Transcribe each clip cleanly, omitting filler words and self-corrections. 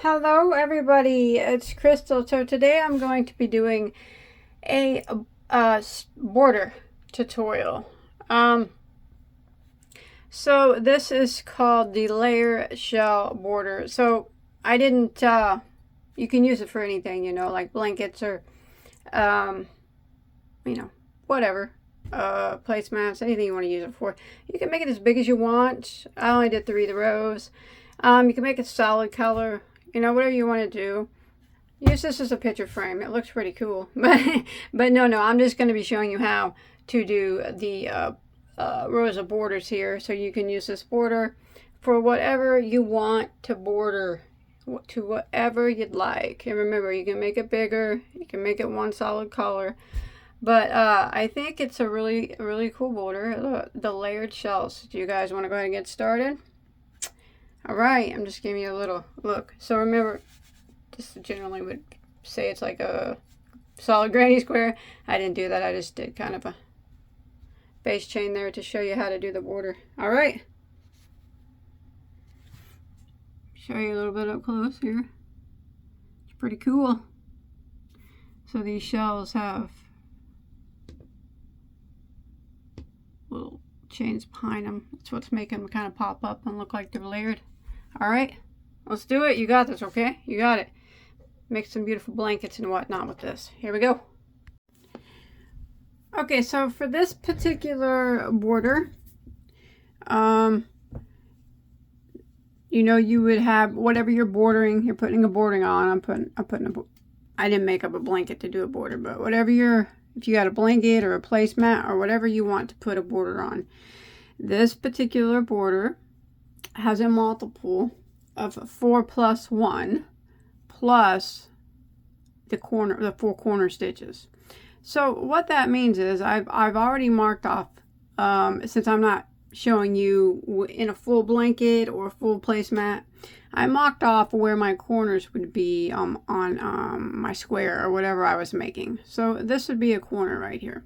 Hello everybody, it's Crystal. So today I'm going to be doing a border tutorial. So this is called the layer shell border. So I didn't, you can use it for anything, you know, like blankets or, um, you know, whatever. Placemats, anything you want to use it for. You can make it as big as you want. I only did 3 rows. You can make it solid color, you know, whatever you want to do. Use this as a picture frame. It looks pretty cool. But no, I'm just going to be showing you how to do the rows of borders here. So you can use this border for whatever you want to border, to whatever you'd like. And remember, you can make it bigger. You can make it one solid color. But I think it's a really cool border. The layered shells. Do you guys want to go ahead and get started? Alright, I'm just giving you a little look. So remember, this generally would say it's like a solid granny square. I didn't do that. I just did kind of a base chain there to show you how to do the border. Alright. Show you a little bit up close here. It's pretty cool. So these shells have little chains behind them. That's what's making them kind of pop up and look like they're layered. Alright, let's do it. You got this, okay? You got it. Make some beautiful blankets and whatnot with this. Here we go. Okay, so for this particular border, you know, you would have whatever you're bordering. You're putting a bordering on. I didn't make up a blanket to do a border, but whatever if you got a blanket or a placemat or whatever you want to put a border on. This particular border has a multiple of 4 plus 1 plus the 4 corner stitches. So what that means is I've already marked off, since I'm not showing you in a full blanket or a full placemat, I marked off where my corners would be on my square or whatever I was making. So this would be a corner right here.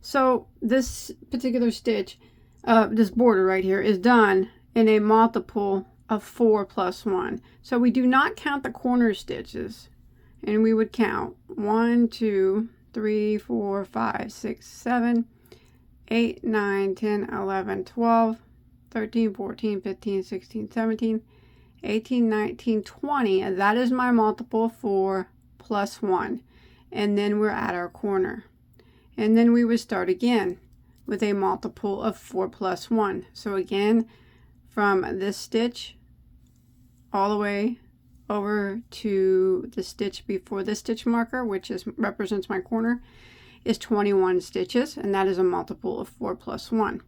So this particular stitch, this border right here, is done in a multiple of 4 plus 1. So we do not count the corner stitches, and we would count 1, 2, 3, 4, 5, 6, 7, 8, 9, 10, 11, 12, 13, 14, 15, 16, 17, 18, 19, 20. And that is my multiple 4 plus 1. And then we're at our corner. And then we would start again with a multiple of 4 plus 1. So again, from this stitch all the way over to the stitch before the stitch marker, which represents my corner, is 21 stitches, and that is a multiple of 4 plus 1.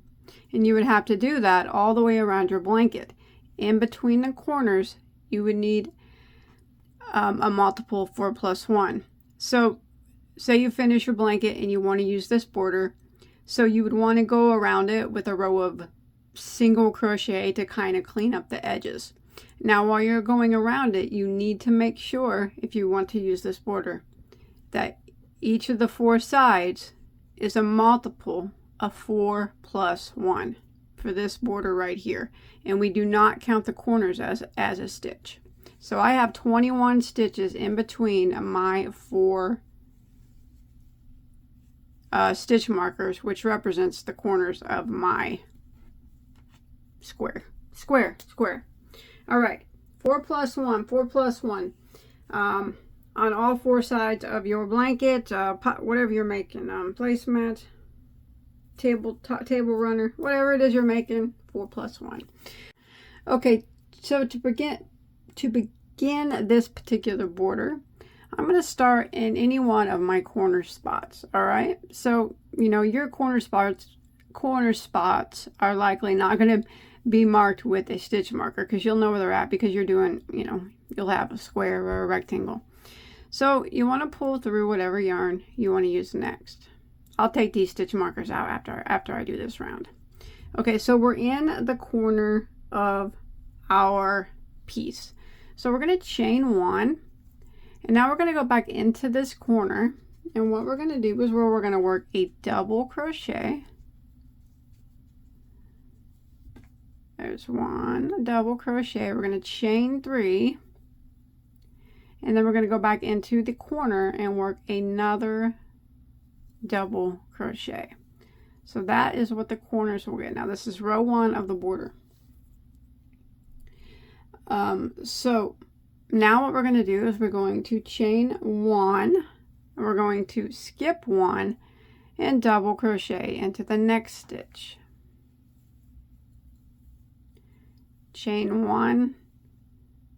And you would have to do that all the way around your blanket. In between the corners, you would need a multiple of 4 plus 1. So say you finish your blanket and you want to use this border, so you would want to go around it with a row of single crochet to kind of clean up the edges. Now while you're going around it, you need to make sure, if you want to use this border, that each of the 4 sides is a multiple of 4 plus 1 for this border right here. And we do not count the corners as a stitch. So I have 21 stitches in between my 4 stitch markers, which represents the corners of my square. All right, 4 plus 1, 4 plus 1. On all 4 sides of your blanket, whatever you're making, placemat, table runner, whatever it is you're making, 4 plus 1. Okay, so to begin this particular border, I'm going to start in any one of my corner spots. All right, so you know your corner spots are likely not going to be marked with a stitch marker, because you'll know where they're at, because you're doing, you know, you'll have a square or a rectangle. So you want to pull through whatever yarn you want to use next. I'll take these stitch markers out after I do this round. Okay, so we're in the corner of our piece. So we're going to chain 1, and now we're going to go back into this corner, and what we're going to do is we're going to work a double crochet. There's 1 double crochet. We're going to chain 3, And then we're going to go back into the corner and work another double crochet. So that is what the corners will get. Now this is row 1 of the border. So now what we're going to do is we're going to chain 1, and we're going to skip 1 and double crochet into the next stitch. Chain 1,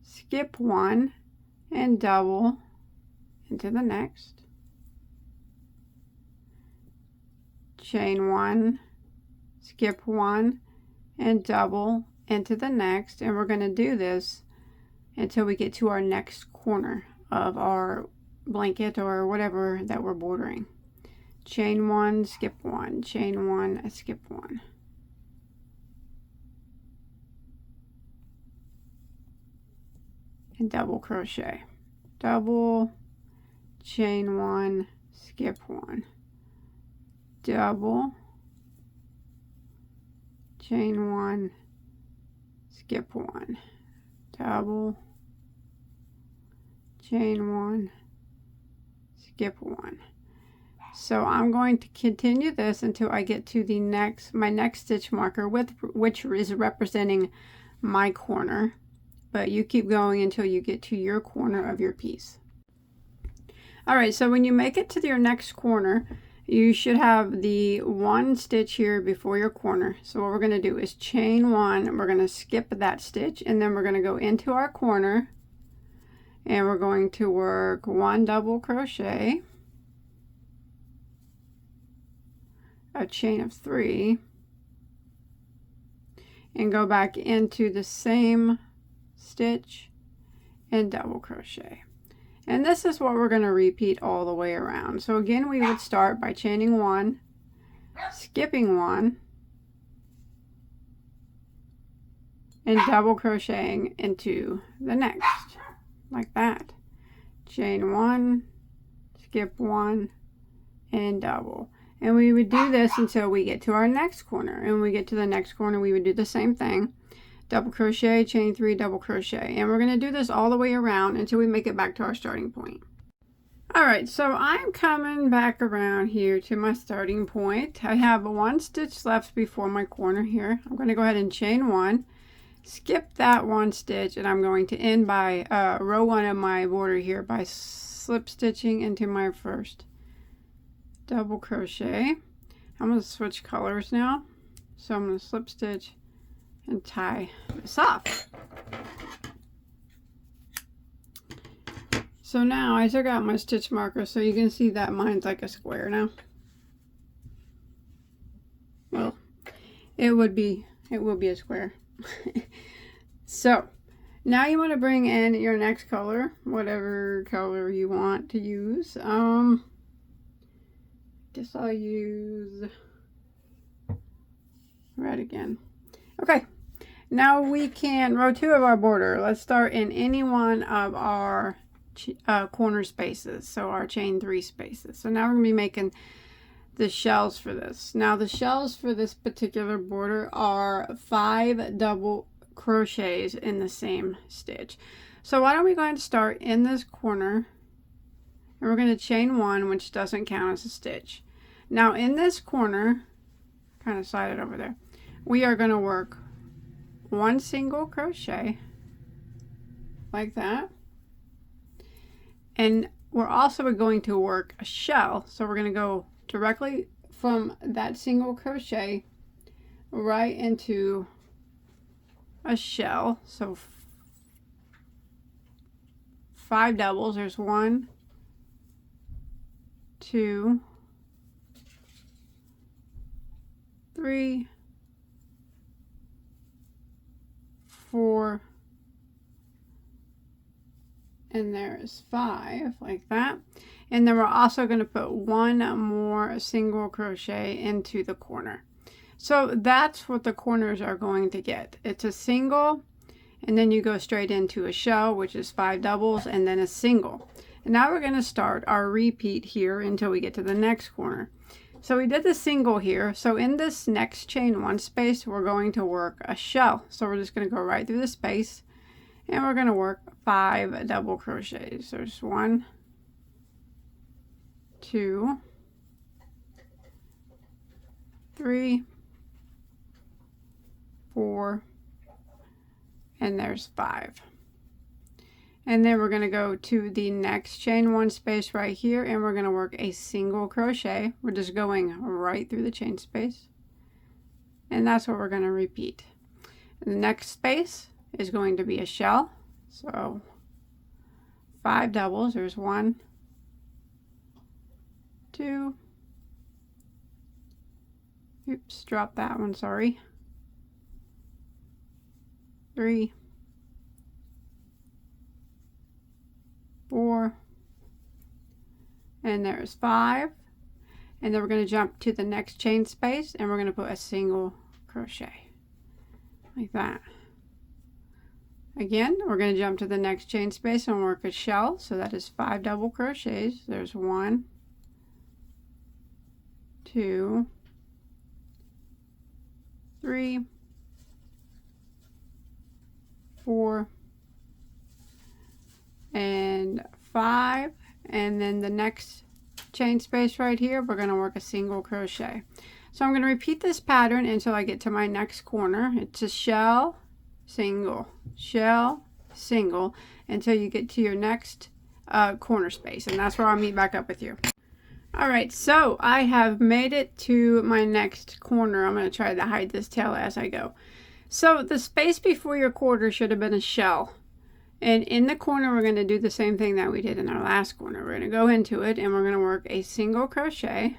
skip 1 and double into the next. Chain 1, skip 1 and double into the next, and we're going to do this until we get to our next corner of our blanket or whatever that we're bordering. Chain 1, skip 1, chain 1, skip 1. And double crochet. Double, chain 1, skip 1. Double, chain 1, skip 1. Double, chain 1, skip 1. So I'm going to continue this until I get to the my next stitch marker, which is representing my corner. But you keep going until you get to your corner of your piece. Alright, so when you make it to your next corner, you should have the 1 stitch here before your corner. So what we're going to do is chain 1, and we're going to skip that stitch, and then we're going to go into our corner, and we're going to work 1 double crochet, a chain of 3, and go back into the same stitch and double crochet. And this is what we're going to repeat all the way around. So again, we would start by chaining 1, skipping 1, and double crocheting into the next, like that. Chain 1, skip 1, and double. And we would do this until we get to our next corner. And when we get to the next corner, we would do the same thing. Double crochet, chain 3, double crochet, and we're going to do this all the way around until we make it back to our starting point. Alright, so I'm coming back around here to my starting point. I have 1 stitch left before my corner here. I'm going to go ahead and chain 1, skip that 1 stitch, and I'm going to end by row 1 of my border here by slip stitching into my first double crochet. I'm going to switch colors now, so I'm going to slip stitch and tie this off. So now I took out my stitch marker, so you can see that mine's like a square now. Well, it will be a square. So now you want to bring in your next color, whatever color you want to use. Guess I'll use red again. Okay. Now we can, row 2 of our border, let's start in any one of our corner spaces, so our chain 3 spaces. So now we're going to be making the shells for this. Now the shells for this particular border are 5 double crochets in the same stitch. So why don't we go ahead and start in this corner, and we're going to chain 1, which doesn't count as a stitch. Now in this corner, kind of slide it over there, we are going to work 1 single crochet like that, and we're also going to work a shell. So we're going to go directly from that single crochet right into a shell. So 5 doubles. There's 1, 2, 3, 4, and there's 5, like that. And then we're also going to put 1 more single crochet into the corner. So that's what the corners are going to get. It's a single, and then you go straight into a shell, which is 5 doubles, and then a single. And now we're going to start our repeat here until we get to the next corner. So we did the single here. So in this next chain 1 space, we're going to work a shell. So we're just going to go right through the space, and we're going to work 5 double crochets. There's 1, 2, 3, 4, and there's 5. And then we're going to go to the next chain 1 space right here, and we're going to work a single crochet. We're just going right through the chain space, and that's what we're going to repeat. The next space is going to be a shell, so 5 doubles. There's 1, 2, oops, dropped that one, sorry, 3, 4, and there's 5. And then we're going to jump to the next chain space, and we're going to put a single crochet like that. Again, we're going to jump to the next chain space and work a shell, so that is 5 double crochets. There's 1, 2, 3, 4, and 5. And then the next chain space right here, we're going to work a single crochet. So I'm going to repeat this pattern until I get to my next corner. It's a shell, single, shell, single, until you get to your next corner space, and that's where I'll meet back up with you. Alright, so I have made it to my next corner. I'm going to try to hide this tail as I go. So the space before your quarter should have been a shell. And in the corner, we're going to do the same thing that we did in our last corner. We're going to go into it, and we're going to work a single crochet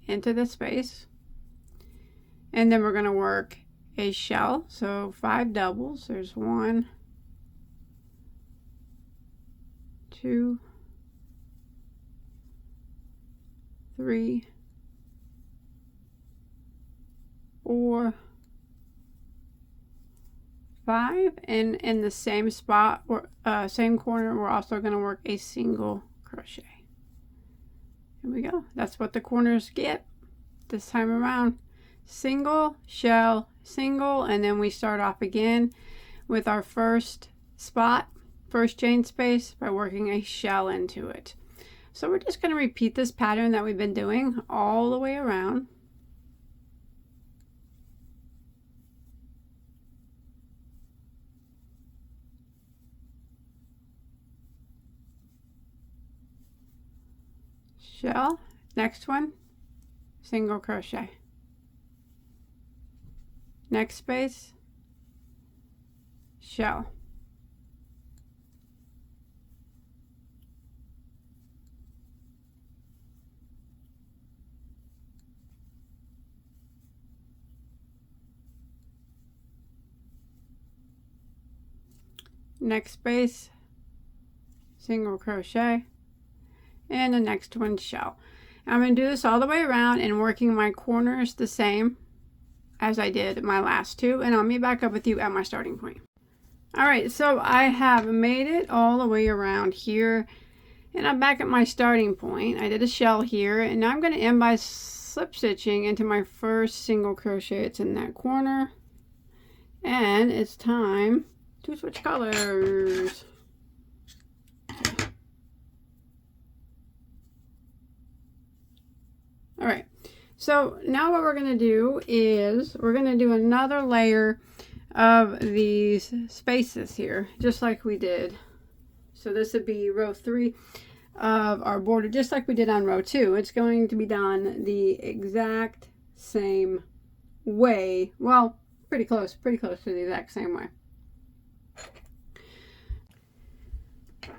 into the space. And then we're going to work a shell, so 5 doubles. There's 1, 2, 3, 4, 5, and in the same spot, or same corner, we're also going to work a single crochet. Here we go. That's what the corners get this time around. Single, shell, single, and then we start off again with our first spot, first chain space, by working a shell into it. So we're just going to repeat this pattern that we've been doing all the way around. Shell, next one, single crochet, next space, shell, next space, single crochet, and the next one shell. I'm going to do this all the way around and working my corners the same as I did my last two, and I'll meet back up with you at my starting point. Alright, so I have made it all the way around here, and I'm back at my starting point. I did a shell here, and now I'm going to end by slip stitching into my first single crochet. It's in that corner, and it's time to switch colors. Alright, so now what we're going to do is we're going to do another layer of these spaces here, just like we did. So this would be row 3 of our border, just like we did on row 2. It's going to be done the exact same way. Well, pretty close to the exact same way.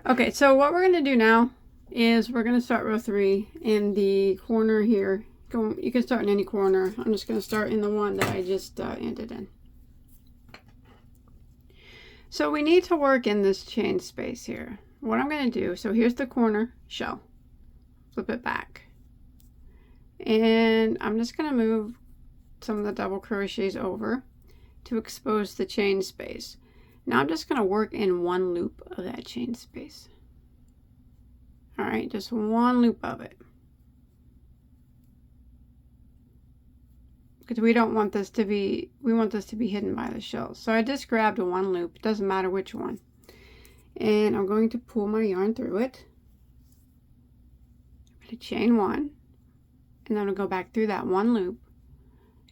Okay, so what we're going to do now is we're going to start row 3 in the corner here. You can start in any corner. I'm just going to start in the one that I just ended in. So we need to work in this chain space here. What I'm going to do, so here's the corner shell. Flip it back. And I'm just going to move some of the double crochets over to expose the chain space. Now I'm just going to work in one loop of that chain space. Alright, just one loop of it. because we don't want this to be, we want this to be hidden by the shells. So I just grabbed a 1 loop, it doesn't matter which one. And I'm going to pull my yarn through it. I'm going to chain 1, and then I'm going to go back through that 1 loop,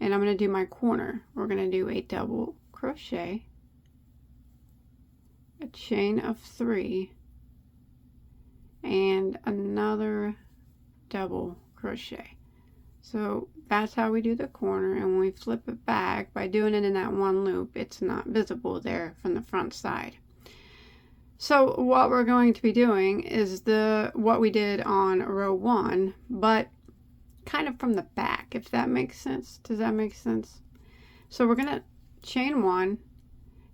and I'm going to do my corner. We're going to do a double crochet, a chain of 3, and another double crochet. So that's how we do the corner, and when we flip it back, by doing it in that 1 loop, it's not visible there from the front side. So what we're going to be doing is what we did on row 1, but kind of from the back, if that makes sense. Does that make sense? So we're going to chain 1,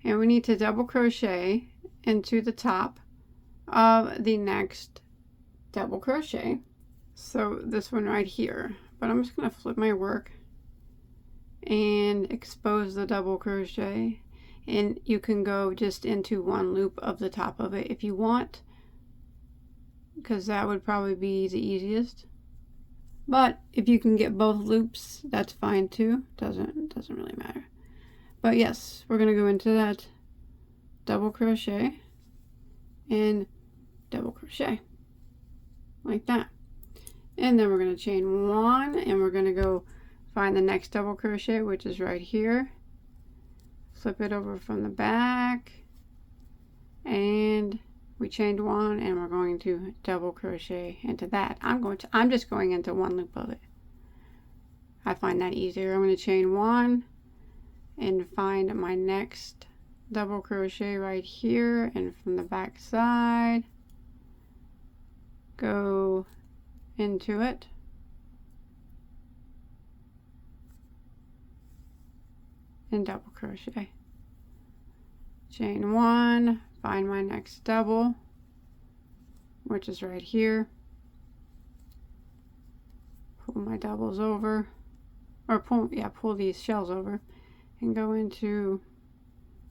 and we need to double crochet into the top of the next double crochet. So this one right here. But I'm just going to flip my work and expose the double crochet, and you can go just into 1 loop of the top of it if you want, because that would probably be the easiest. But if you can get both loops, that's fine too. Doesn't really matter. But yes, we're going to go into that double crochet and double crochet like that. And then we're going to chain 1, and we're going to go find the next double crochet, which is right here. Flip it over from the back, and we chained 1, and we're going to double crochet into that. I'm just going into 1 loop of it. I find that easier. I'm going to chain 1 and find my next double crochet right here, and from the back side go into it, and double crochet, chain 1, find my next double, which is right here, pull my doubles over, or pull these shells over, and go into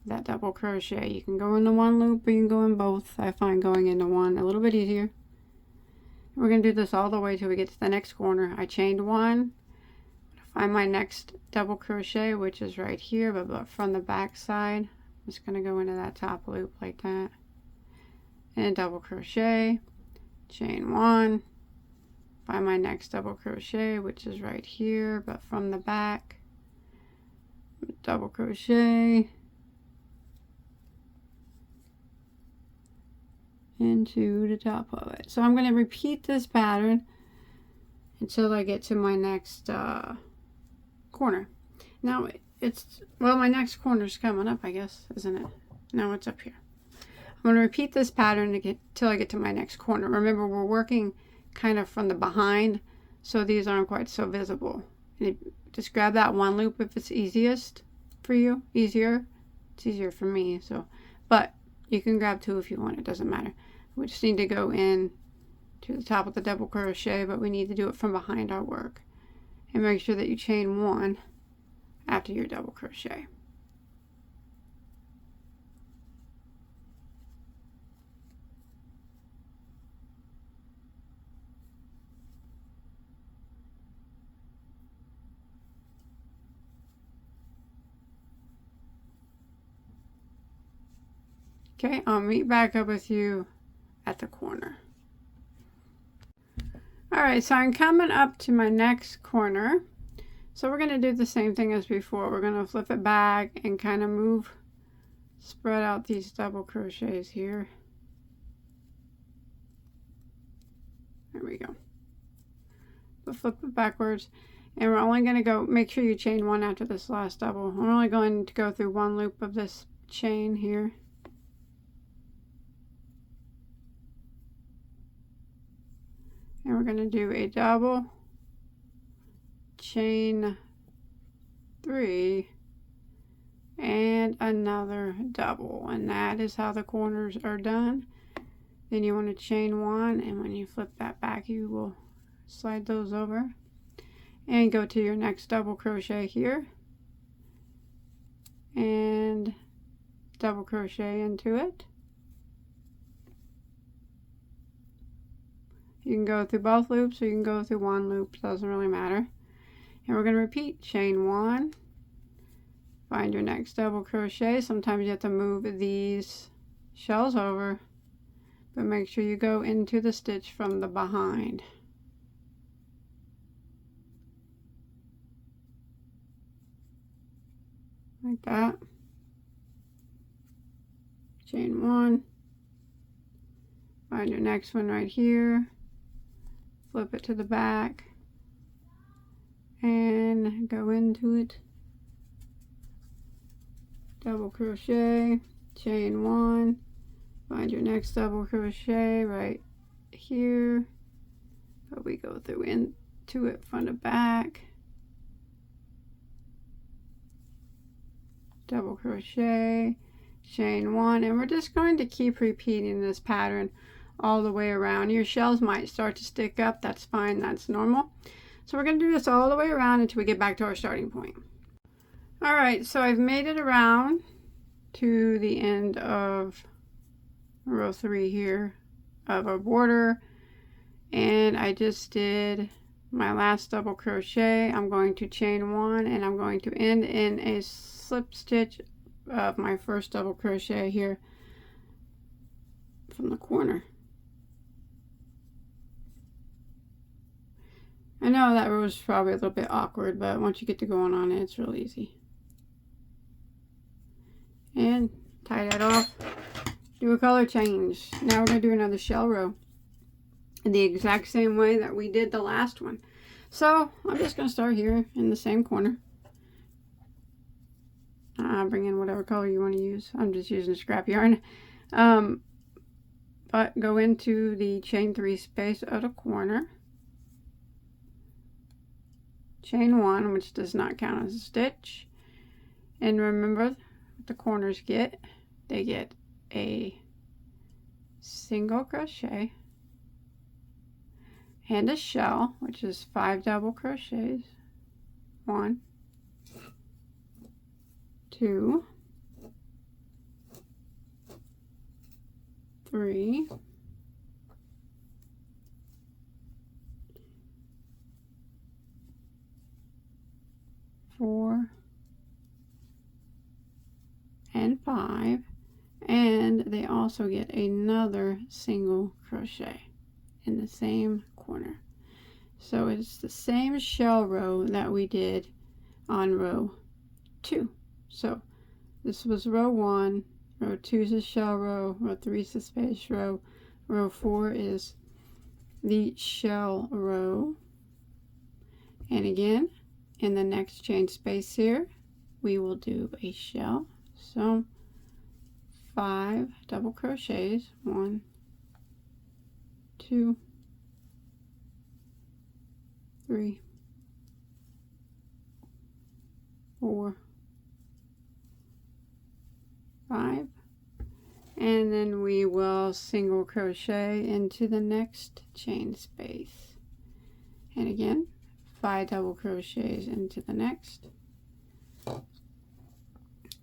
that double crochet. You can go into 1 loop, or you can go in both. I find going into 1 a little bit easier. We're going to do this all the way till we get to the next corner. I chained 1, find my next double crochet, which is right here, but from the back side, I'm just going to go into that top loop like that, and double crochet, chain 1, find my next double crochet, which is right here, but from the back, double crochet into the top of it. So I'm going to repeat this pattern until I get to my next corner. Now my next corner is coming up, I guess, isn't it? No, it's up here. I'm going to repeat this pattern till I get to my next corner. Remember, we're working kind of from the behind, so these aren't quite so visible. Just grab that 1 loop if it's easiest for you. It's easier for me, so, but you can grab 2 if you want. It doesn't matter. We just need to go in to the top of the double crochet, but we need to do it from behind our work. And make sure that you chain 1 after your double crochet. Okay, I'll meet back up with you at the corner. Alright, so I'm coming up to my next corner. So we're going to do the same thing as before. We're going to flip it back and kind of spread out these double crochets here. There we go. We'll flip it backwards, and we're only going to go, make sure you chain 1 after this last double. We're only going to go through 1 loop of this chain here. And we're going to do a double, chain 3, and another double. And that is how the corners are done. Then you want to chain 1, and when you flip that back, you will slide those over and go to your next double crochet here and double crochet into it. You can go through both loops, or you can go through 1 loop, doesn't really matter. And we're going to repeat chain 1, find your next double crochet. Sometimes you have to move these shells over, but make sure you go into the stitch from the behind. Like that. Chain 1, find your next one right here, flip it to the back, and go into it. Double crochet, chain 1, find your next double crochet right here, but we go through into it front to back. Double crochet, chain 1, and we're just going to keep repeating this pattern all the way around. Your shells might start to stick up. That's fine, that's normal. So we're going to do this all the way around until we get back to our starting point. All right, so I've made it around to the end of row 3 here of our border, and I just did my last double crochet. I'm going to chain 1, and I'm going to end in a slip stitch of my first double crochet here from the corner. I know that was probably a little bit awkward, but once you get to going on it, it's real easy. And tie that off, do a color change. Now we're going to do another shell row in the exact same way that we did the last one. So I'm just going to start here in the same corner. Bring in whatever color you want to use. I'm just using scrap yarn. But go into the chain 3 space of the corner. Chain 1, which does not count as a stitch. And remember what the corners get. They get a single crochet and a shell, which is 5 double crochets. 1, 2, 3, 4, and 5, and they also get another single crochet in the same corner. So it's the same shell row that we did on row 2. So this was row 1, row 2 is a shell row, row 3 is a space row, row 4 is the shell row. And again, in the next chain space here, we will do a shell. So 5 double crochets, 1, 2, 3, 4, 5, and then we will single crochet into the next chain space, and again 5 double crochets into the next.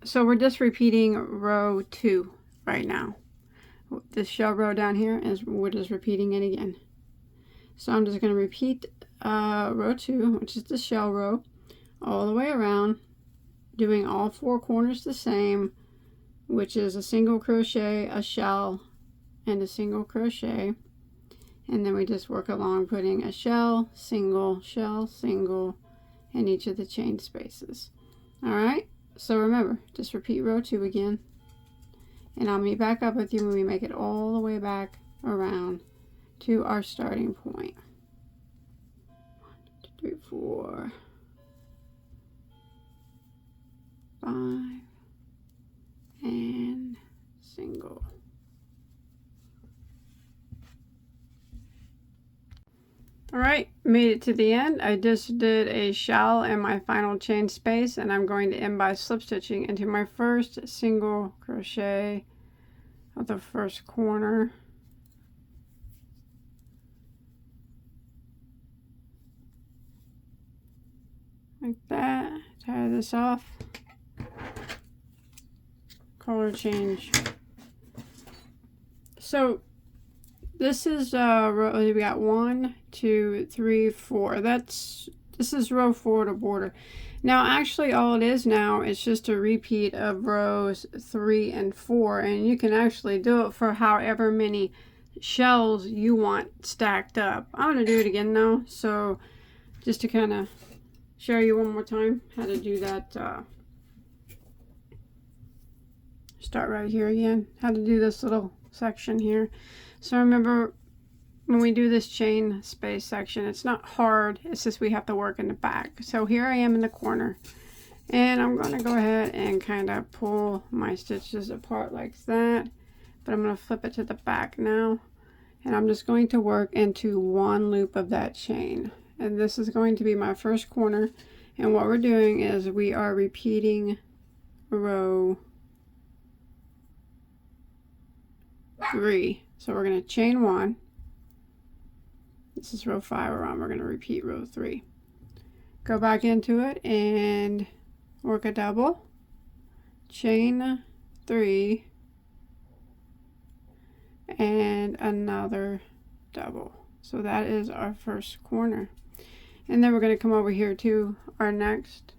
So we're just repeating row 2 right now. This shell row down here is, we're just repeating it again. So I'm just going to repeat row 2, which is the shell row, all the way around, doing all 4 corners the same, which is a single crochet, a shell, and a single crochet. And then we just work along putting a shell, single, in each of the chain spaces. All right, so remember, just repeat row 2 again, and I'll meet back up with you when we make it all the way back around to our starting point. 1, 2, 3, 4, 5, and single. Alright, made it to the end. I just did a shell in my final chain space, and I'm going to end by slip stitching into my first single crochet of the first corner. Like that. Tie this off. Color change. So this is we got 1, 2, 3, 4. That's This is row 4 to border. Now actually all it is now is just a repeat of rows 3 and 4, and you can actually do it for however many shells you want stacked up. I'm going to do it again now, so just to kind of show you one more time how to do that. Start right here again, how to do this little section here. So remember, when we do this chain space section, it's not hard, it's just we have to work in the back. So here I am in the corner, and I'm going to go ahead and kind of pull my stitches apart like that, but I'm going to flip it to the back now, and I'm just going to work into one loop of that chain, and this is going to be my first corner. And what we're doing is we are repeating row 3. So we're going to chain 1. This is row 5 we're on. We're going to repeat row 3. Go back into it and work a double, chain 3, and another double. So that is our first corner. And then we're going to come over here to our next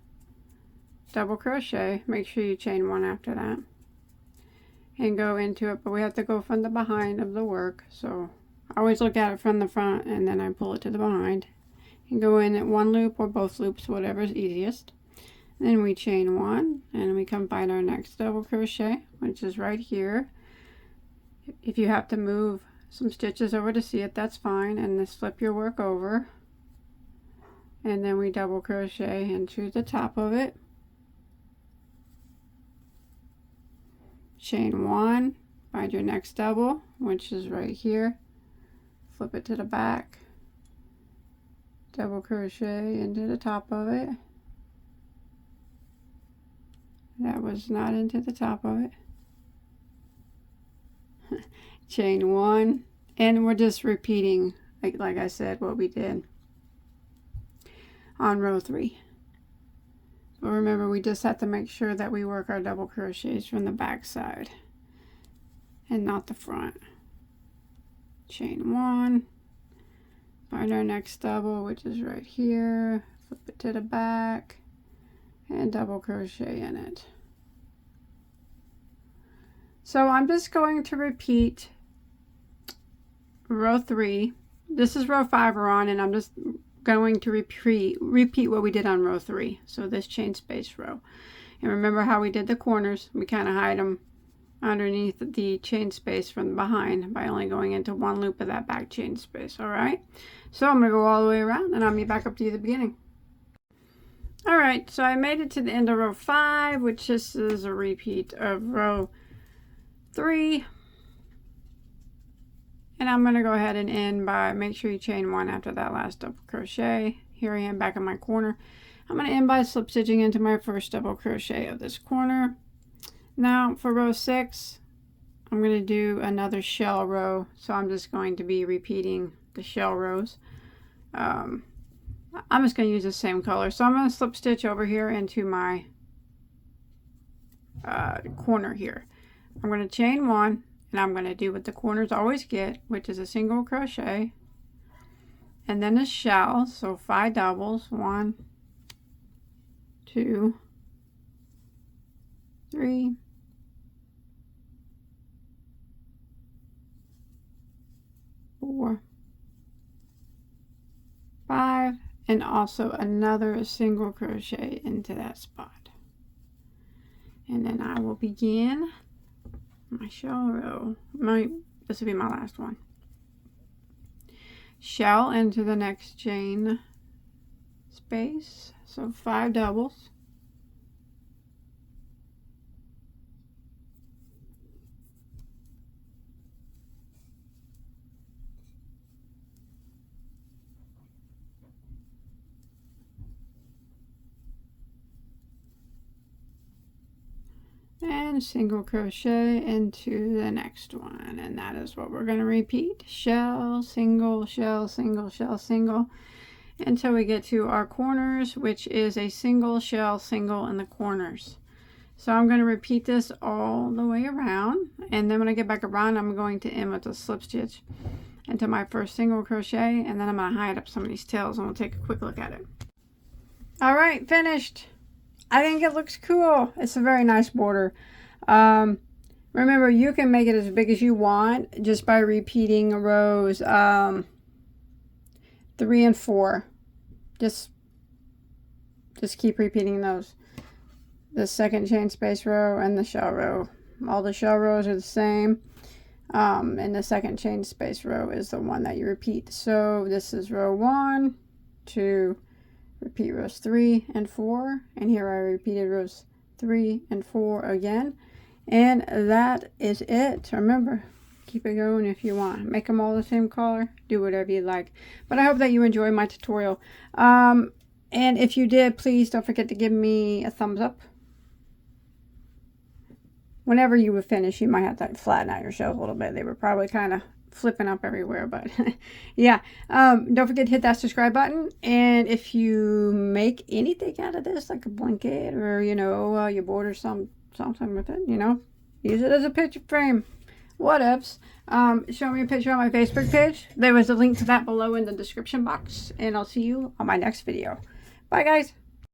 double crochet. Make sure you chain 1 after that and go into it, but we have to go from the behind of the work. So I always look at it from the front, and then I pull it to the behind and go in at one loop or both loops, whatever is easiest. Then we chain 1 and we come find our next double crochet, which is right here. If you have to move some stitches over to see it, that's fine, and just flip your work over, and then we double crochet into the top of it, chain 1, find your next double, which is right here, flip it to the back, double crochet into the top of it. That was not into the top of it. Chain 1, and we're just repeating like I said what we did on row 3. But remember, we just have to make sure that we work our double crochets from the back side and not the front. Chain 1, find our next double, which is right here, flip it to the back and double crochet in it. So I'm just going to repeat row 3. This is row 5 we're on, and I'm just going to repeat what we did on row 3. So this chain space row. And remember how we did the corners? We kind of hide them underneath the chain space from behind by only going into one loop of that back chain space. All right. So I'm going to go all the way around, and I'll be back up to you at the beginning. All right. So I made it to the end of row 5, which this is a repeat of row 3. And I'm going to go ahead and end by, make sure you chain 1 after that last double crochet. Here I am back in my corner. I'm going to end by slip stitching into my first double crochet of this corner. Now for row 6, I'm going to do another shell row. So I'm just going to be repeating the shell rows. I'm just going to use the same color. So I'm going to slip stitch over here into my corner here. I'm going to chain 1. And I'm going to do what the corners always get, which is a single crochet and then a shell. So 5 doubles, 1, 2, 3, 4, 5, and also another single crochet into that spot. And then I will begin my shell row. This will be my last one. Shell into the next chain space, so 5 doubles, and single crochet into the next one, and that is what we're going to repeat. Shell, single, shell, single, shell, single, until we get to our corners, which is a single, shell, single in the corners. So I'm going to repeat this all the way around, and then when I get back around, I'm going to end with a slip stitch into my first single crochet, and then I'm going to hide up some of these tails, and we'll take a quick look at it. All right, finished. I think it looks cool. It's a very nice border. Remember, you can make it as big as you want just by repeating rows 3 and 4. Just keep repeating those. The second chain space row and the shell row. All the shell rows are the same. And the second chain space row is the one that you repeat. So this is row 1, 2, repeat rows 3 and 4. And here I repeated rows 3 and 4 again. And that is it. Remember, keep it going if you want. Make them all the same color. Do whatever you like. But I hope that you enjoyed my tutorial. And if you did, please don't forget to give me a thumbs up. Whenever you would finish, you might have to flatten out your shells a little bit. They were probably kind of flipping up everywhere, but yeah. Don't forget to hit that subscribe button. And if you make anything out of this, like a blanket or, you know, you border something with it, you know, use it as a picture frame. Whatevs. Show me a picture on my Facebook page. There was a link to that below in the description box. And I'll see you on my next video. Bye, guys.